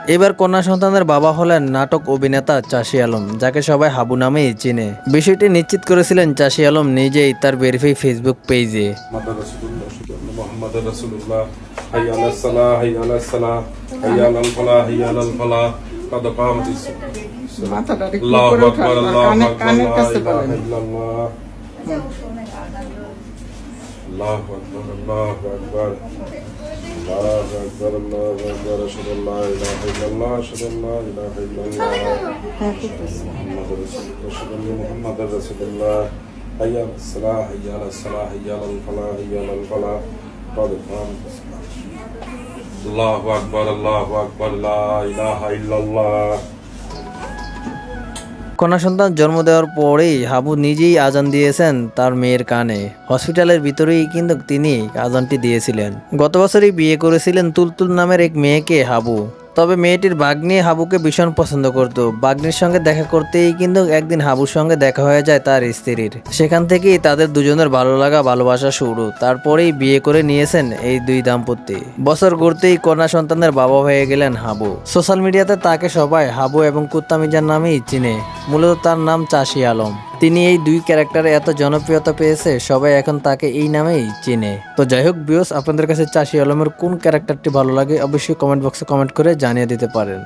এবার কন্যা সন্তানের বাবা হলেন নাটক অভিনেতা চাষী আলম, যাকে সবাই হাবু নামেই চেনে। বিষয়টি নিশ্চিত করেছিলেন চাষী আলম নিজেই তার ভেরিফাই ফেসবুক পেজে। মোহাম্মদ রাসূলুল্লাহ হাইয়া আলাস সালাহ হাইয়া আলাস সালাহ হাইয়া আলাল ফালাহ হাইয়া আলাল ফালাহ কদ কামাতিস মাথাটা একটু আল্লাহু উপরে আকবার উঠান, আল্লাহু আকবার কানের লা কাছে ইলাহা বলেন। ইল্লাল্লাহ আল্লাহু আকবার আল্লাহু আকবার আল্লাহু আকবার আল্লাহু আকবার আশহাদু আল্লা ইলাহা ইল্লাল্লাহ আশহাদু আল্লা ইলাহা ইল্লাল্লাহ হ্যাঁ, ঠিক আছে। মুহাম্মাদুর রাসূলুল্লাহ আশহাদু আন্না মুহাম্মাদার রাসূলুল্লাহ হাইয়া আলাস সালাহ হাইয়া আলাস সালাহ হাইয়া আলাল ফালাহ হাইয়া আলাল ফালাহ কদ কামাতিস আল্লাহু আকবার আল্লাহু আকবার লা ইলাহা ইল্লাল্লাহ। কন্যা সন্তান জন্ম দেওয়ার পরেই হাবু নিজেই আজান দিয়েছেন তার মেয়ের কানে। হসপিটালের ভিতরেই কিন্তু তিনি আজানটি দিয়েছিলেন। গত বছরই বিয়ে করেছিলেন তুলতুল নামের এক মেয়েকে হাবু। তবে মেয়েটির ভাগ্নি হাবুকে ভীষণ পছন্দ করত। ভাগ্নির সঙ্গে দেখা করতেই কিন্তু একদিন হাবুর সঙ্গে দেখা হয়ে যায় তার স্ত্রীর। সেখান থেকেই তাদের দুজনের ভালো লাগা ভালোবাসা শুরু। তারপরেই বিয়ে করে নিয়েছেন এই দুই দাম্পত্য। বছর ঘুরতেই কন্যা সন্তানের বাবা হয়ে গেলেন হাবু। সোশ্যাল মিডিয়াতে তাকে সবাই হাবু এবং কুত্তা মিজান নামেই চিনে। মূলত তার নাম চাষী আলম। তিনি এই দুই ক্যারেক্টারে এত জনপ্রিয়তা পেয়েছে, সবাই এখন তাকে এই নামেই চিনে। তো যাই হোক ভিউয়ার্স, আপনাদের কাছে চাষী আলমের কোন ক্যারেক্টারটি ভালো লাগে অবশ্যই কমেন্ট বক্সে কমেন্ট করে জানিয়ে দিতে পারেন।